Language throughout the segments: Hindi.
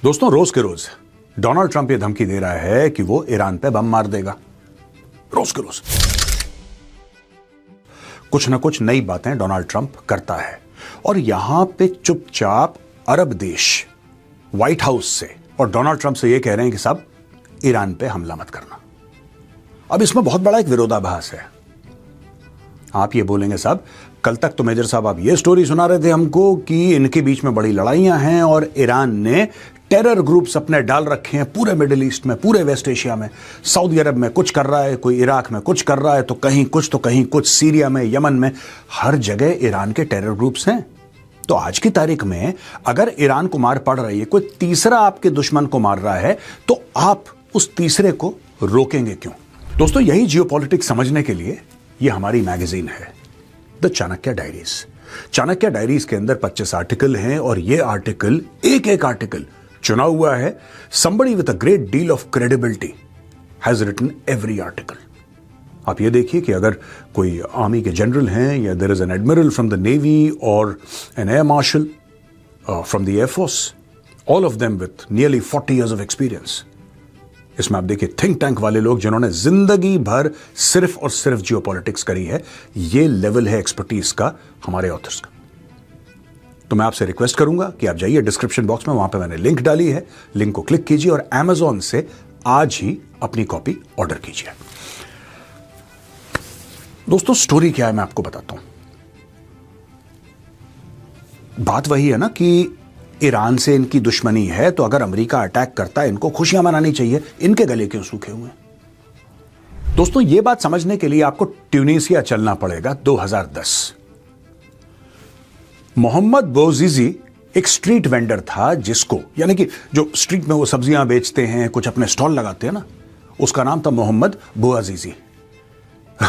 दोस्तों, रोज के रोज डोनाल्ड ट्रंप ये धमकी दे रहा है कि वो ईरान पे बम मार देगा। रोज के रोज कुछ ना कुछ नई बातें डोनाल्ड ट्रंप करता है और यहां पे चुपचाप अरब देश व्हाइट हाउस से और डोनाल्ड ट्रंप से ये कह रहे हैं कि साहब ईरान पे हमला मत करना। अब इसमें बहुत बड़ा एक विरोधाभास है। आप ये बोलेंगे साहब कल तक तो मेजर साहब आप ये स्टोरी सुना रहे थे हमको कि इनके बीच में बड़ी लड़ाइयां हैं और ईरान ने टेरर ग्रुप्स अपने डाल रखे हैं पूरे मिडिल ईस्ट में, पूरे वेस्ट एशिया में। सऊदी अरब में कुछ कर रहा है, कोई इराक में कुछ कर रहा है, तो कहीं कुछ सीरिया में, यमन में, हर जगह ईरान के टेरर ग्रुप्स हैं। तो आज की तारीख में अगर ईरान को मार पड़ रही है, कोई तीसरा आपके दुश्मन को मार रहा है, तो आप उस तीसरे को रोकेंगे क्यों? दोस्तों, यही जियोपॉलिटिक्स समझने के लिए ये हमारी मैगजीन है, The Chanakya diaries. Chanakya diaries के अंदर 25 आर्टिकल हैं और ये आर्टिकल एक आर्टिकल चुना हुआ है। somebody with a great deal of credibility has written every article। आप ये देखिए कि अगर कोई आर्मी के जनरल हैं या there is an admiral from the navy और an air marshal from the air force, all of them with nearly 40 years of experience। इसमें आप देखिए थिंक टैंक वाले लोग जिन्होंने जिंदगी भर सिर्फ और सिर्फ जियोपॉलिटिक्स करी है। ये लेवल है एक्सपर्टीज का हमारे ऑथर्स का। तो मैं आपसे रिक्वेस्ट करूंगा कि आप जाइए डिस्क्रिप्शन बॉक्स में, वहां पे मैंने लिंक डाली है, लिंक को क्लिक कीजिए और Amazon से आज ही अपनी कॉपी ऑर्डर कीजिए। दोस्तों, स्टोरी क्या है मैं आपको बताता हूं। बात वही है ना कि ईरान से इनकी दुश्मनी है, तो अगर अमेरिका अटैक करता है इनको खुशियां मनानी चाहिए। इनके गले क्यों सूखे हुए हैं? दोस्तों, यह बात समझने के लिए आपको ट्यूनीसिया चलना पड़ेगा। 2010 मोहम्मद बौजीजी एक स्ट्रीट वेंडर था, जिसको यानी कि जो स्ट्रीट में वो सब्जियां बेचते हैं, कुछ अपने स्टॉल लगाते हैं ना, उसका नाम था मोहम्मद बौजीजी।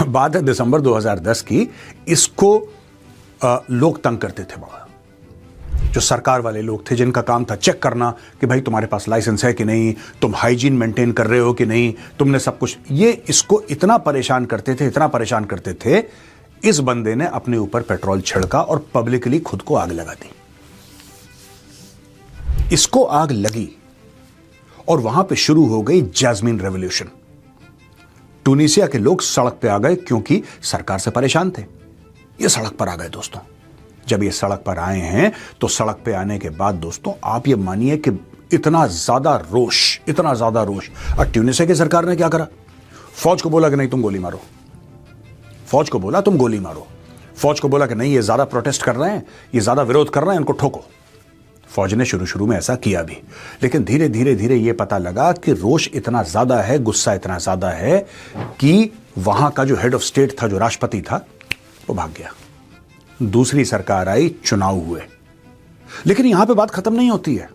बात है दिसंबर 2010 की। इसको लोग तंग करते थे बड़ा, जो सरकार वाले लोग थे जिनका काम था चेक करना कि भाई तुम्हारे पास लाइसेंस है कि नहीं, तुम हाइजीन मेंटेन कर रहे हो कि नहीं, तुमने सब कुछ। ये इसको इतना परेशान करते थे, इस बंदे ने अपने ऊपर पेट्रोल छिड़का और पब्लिकली खुद को आग लगा दी। इसको आग लगी और वहां पे शुरू हो गई जैस्मिन रेवोल्यूशन। ट्यूनीसिया के लोग सड़क पे आ गए क्योंकि सरकार से परेशान थे। ये सड़क पर आ गए दोस्तों। जब ये सड़क पर आए हैं तो सड़क पे आने के बाद दोस्तों आप ये मानिए कि इतना ज्यादा रोष। और ट्यूनीसिया की सरकार ने क्या करा? फौज को बोला कि नहीं तुम गोली मारो। फौज को बोला तुम गोली मारो। फौज को बोला कि नहीं ये ज्यादा प्रोटेस्ट कर रहे हैं, ये ज्यादा विरोध कर रहे हैं, इनको ठोको। फौज ने शुरू में ऐसा किया भी, लेकिन धीरे धीरे ये पता लगा कि रोष इतना ज्यादा है, गुस्सा इतना ज्यादा है कि वहां का जो हेड ऑफ स्टेट था, जो राष्ट्रपति था, वो भाग गया। दूसरी सरकार आई, चुनाव हुए। लेकिन यहां पे बात खत्म नहीं होती है।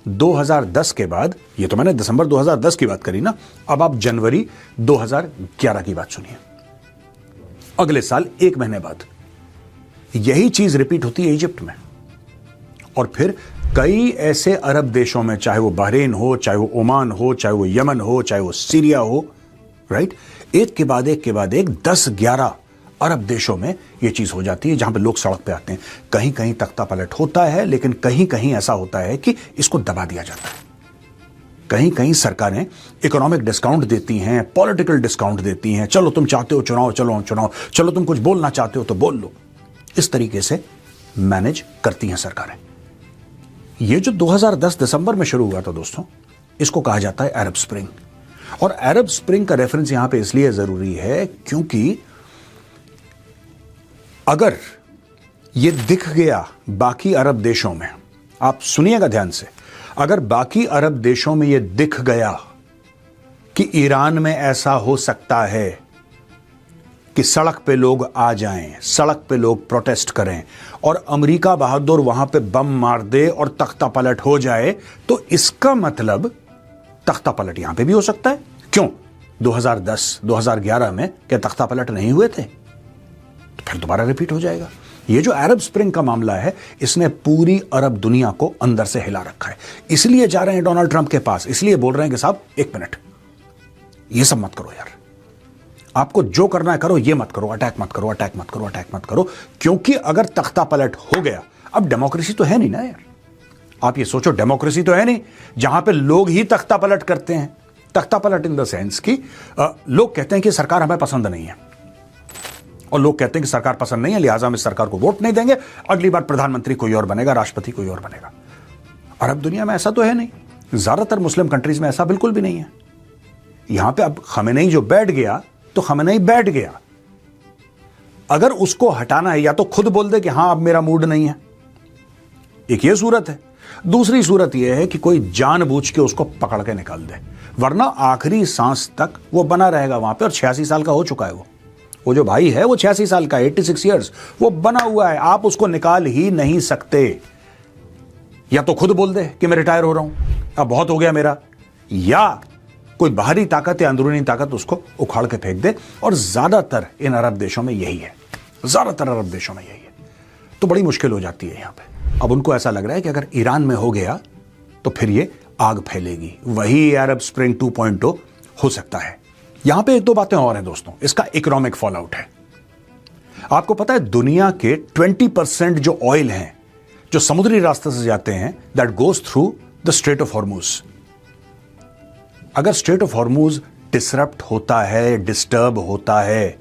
2010 के बाद, ये तो मैंने दिसंबर 2010 की बात करी ना, अब आप जनवरी 2011 की बात सुनिए। अगले साल 1 महीने बाद यही चीज रिपीट होती है इजिप्ट में, और फिर कई ऐसे अरब देशों में, चाहे वो बहरीन हो, चाहे वो ओमान हो, चाहे वो यमन हो, चाहे वो सीरिया हो, राइट। एक के बाद एक 10-11 अरब देशों में यह चीज हो जाती है जहां पे लोग सड़क पे आते हैं। कहीं कहीं तख्ता पलट होता है, लेकिन कहीं कहीं ऐसा होता है कि इसको दबा दिया जाता है। कहीं कहीं सरकारें इकोनॉमिक डिस्काउंट देती हैं, पॉलिटिकल डिस्काउंट देती हैं। चलो तुम चाहते हो चुनाव, चलो तुम कुछ बोलना चाहते हो तो बोल लो। इस तरीके से मैनेज करती हैं सरकारें। ये जो 2010 दिसंबर में शुरू हुआ था दोस्तों, इसको कहा जाता है अरब स्प्रिंग। और अरब स्प्रिंग का रेफरेंस यहां पे इसलिए जरूरी है क्योंकि अगर ये दिख गया बाकी अरब देशों में, आप सुनिएगा ध्यान से, अगर बाकी अरब देशों में यह दिख गया कि ईरान में ऐसा हो सकता है कि सड़क पे लोग आ जाएं, सड़क पे लोग प्रोटेस्ट करें और अमेरिका बहादुर वहां पे बम मार दे और तख्ता पलट हो जाए, तो इसका मतलब तख्ता पलट यहां पे भी हो सकता है। क्यों? 2010-2011 में क्या तख्ता पलट नहीं हुए थे? तो फिर दोबारा रिपीट हो जाएगा। ये जो अरब स्प्रिंग का मामला है, इसने पूरी अरब दुनिया को अंदर से हिला रखा है। इसलिए जा रहे हैं डोनाल्ड ट्रंप के पास, इसलिए बोल रहे हैं कि साहब 1 मिनट, ये सब मत करो यार, आपको जो करना है करो, ये मत करो, अटैक मत करो, क्योंकि अगर तख्ता पलट हो गया, अब डेमोक्रेसी तो है नहीं ना यार। आप ये सोचो, डेमोक्रेसी तो है नहीं जहां पे लोग ही तख्ता पलट करते हैं। तख्ता पलट इन द सेंस कि लोग कहते हैं कि सरकार हमें पसंद नहीं है, और लोग कहते हैं कि सरकार पसंद नहीं है, लिहाजा हम इस सरकार को वोट नहीं देंगे, अगली बार प्रधानमंत्री कोई और बनेगा, राष्ट्रपति कोई और बनेगा। अरब दुनिया में ऐसा तो है नहीं, ज्यादातर मुस्लिम कंट्रीज में ऐसा बिल्कुल भी नहीं है। यहां पे अब खमेनेई जो बैठ गया तो खमेनेई बैठ गया, अगर उसको हटाना है या तो खुद बोल दे कि हां अब मेरा मूड नहीं है, एक ये सूरत है। दूसरी सूरत यह है कि कोई जानबूझ के उसको पकड़ के निकाल दे, वरना आखिरी सांस तक वो बना रहेगा वहां पे। और 86 साल का हो चुका है वो जो भाई है वो 86 साल का, 86 ईयर्स वो बना हुआ है, आप उसको निकाल ही नहीं सकते। या तो खुद बोल दे कि मैं रिटायर हो रहा हूं, अब बहुत हो गया मेरा, या कोई बाहरी ताकत या अंदरूनी ताकत उसको उखाड़ के फेंक दे। और ज्यादातर इन अरब देशों में यही है, ज्यादातर अरब देशों में यही है। तो बड़ी मुश्किल हो जाती है यहां पे। अब उनको ऐसा लग रहा है कि अगर ईरान में हो गया तो फिर ये आग फैलेगी, वही अरब स्प्रिंग 2.0 हो सकता है। यहां पे एक दो बातें और हैं दोस्तों, इसका इकोनॉमिक फॉलआउट है। आपको पता है दुनिया के 20% जो ऑयल हैं जो समुद्री रास्ते से जाते हैं, that goes through the straight of Hormuz. अगर स्ट्रेट ऑफ हॉर्मुज डिसरप्ट होता है, डिस्टर्ब होता है,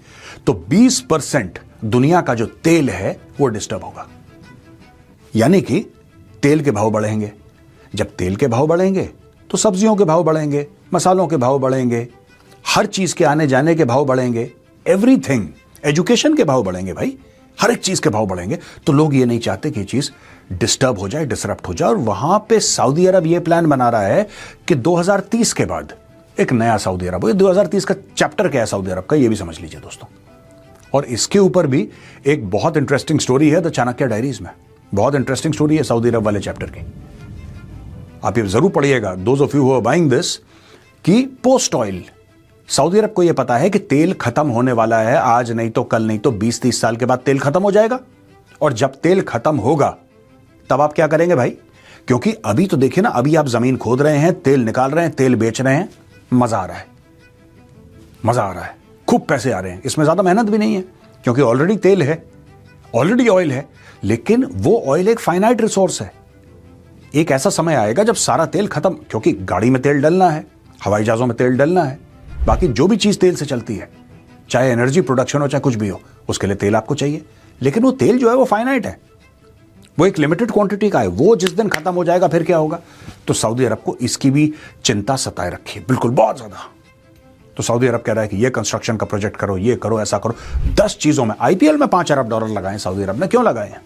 तो 20% दुनिया का जो तेल है वो डिस्टर्ब होगा। यानी कि तेल के भाव बढ़ेंगे। जब तेल के भाव बढ़ेंगे तो सब्जियों के भाव बढ़ेंगे, मसालों के भाव बढ़ेंगे, हर चीज के आने जाने के भाव बढ़ेंगे, एवरीथिंग, एजुकेशन के भाव बढ़ेंगे भाई, हर एक चीज के भाव बढ़ेंगे। तो लोग ये नहीं चाहते कि ये चीज डिस्टर्ब हो जाए, डिसरप्ट हो जाए। और वहां पे सऊदी अरब ये प्लान बना रहा है कि 2030 के बाद एक नया सऊदी अरब हो। 2030 का चैप्टर क्या है सऊदी अरब का, ये भी समझ लीजिए दोस्तों। और इसके ऊपर भी एक बहुत इंटरेस्टिंग स्टोरी है द चाणक्य डायरीज में, बहुत इंटरेस्टिंग स्टोरी है सऊदी अरब वाले चैप्टर की, आप ये जरूर पढ़िएगा, those of you who are buying this, कि पोस्ट ऑयल सऊदी अरब को यह पता है कि तेल खत्म होने वाला है, आज नहीं तो कल, नहीं तो 20-30 साल के बाद तेल खत्म हो जाएगा। और जब तेल खत्म होगा तब आप क्या करेंगे भाई? क्योंकि अभी तो देखिए ना, अभी आप जमीन खोद रहे हैं, तेल निकाल रहे हैं, तेल बेच रहे हैं, मजा आ रहा है, मजा आ रहा है, खूब पैसे आ रहे हैं, इसमें ज्यादा मेहनत भी नहीं है क्योंकि ऑलरेडी तेल है, ऑलरेडी ऑयल है। लेकिन वो ऑयल एक फाइनाइट रिसोर्स है। एक ऐसा समय आएगा जब सारा तेल खत्म, क्योंकि गाड़ी में तेल डलना है, हवाई जहाजों में तेल डलना है, बाकी जो भी चीज तेल से चलती है, चाहे एनर्जी प्रोडक्शन हो चाहे कुछ भी हो, उसके लिए तेल आपको चाहिए। लेकिन वो तेल जो है वो फाइनाइट है, वो एक लिमिटेड क्वांटिटी का है, वो जिस दिन खत्म हो जाएगा फिर क्या होगा? तो सऊदी अरब को इसकी भी चिंता सताए रखी है, बिल्कुल बहुत ज्यादा। तो सऊदी अरब कह रहा है कि ये कंस्ट्रक्शन का प्रोजेक्ट करो, ये करो, ऐसा करो, 10 चीजों में। आईपीएल में $5 अरब लगाए सऊदी अरब ने, क्यों लगाए हैं?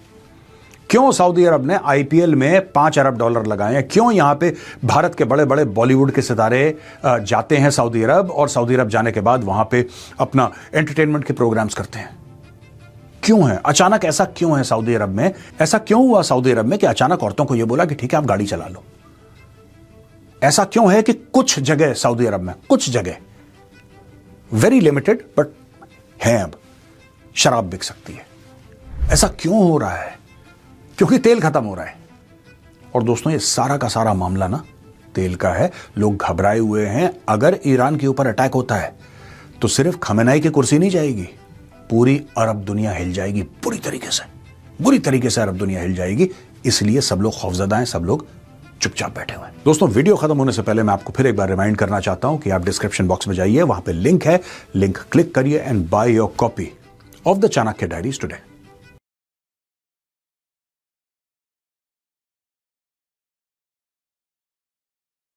क्यों सऊदी अरब ने आईपीएल में $5 अरब लगाए हैं? क्यों यहां पे भारत के बड़े बड़े बॉलीवुड के सितारे जाते हैं सऊदी अरब, और सऊदी अरब जाने के बाद वहां पे अपना एंटरटेनमेंट के प्रोग्राम्स करते हैं? क्यों है? अचानक ऐसा क्यों है सऊदी अरब में? ऐसा क्यों हुआ सऊदी अरब में कि अचानक औरतों को यह बोला कि ठीक है आप गाड़ी चला लो? ऐसा क्यों है कि कुछ जगह सऊदी अरब में, कुछ जगह वेरी लिमिटेड बट है, अब शराब बिक सकती है? ऐसा क्यों हो रहा है? क्योंकि तेल खत्म हो रहा है। और दोस्तों ये सारा का सारा मामला ना तेल का है। लोग घबराए हुए हैं। अगर ईरान के ऊपर अटैक होता है तो सिर्फ खमेनाई की कुर्सी नहीं जाएगी, पूरी अरब दुनिया हिल जाएगी, बुरी तरीके से अरब दुनिया हिल जाएगी। इसलिए सब लोग खौफजदा हैं, सब लोग चुपचाप बैठे हुए हैं। दोस्तों वीडियो खत्म होने से पहले मैं आपको फिर एक बार रिमाइंड करना चाहता हूं कि आप डिस्क्रिप्शन बॉक्स में जाइए, वहां पे लिंक है, लिंक क्लिक करिए and by your copy of the Chanakya diaries today.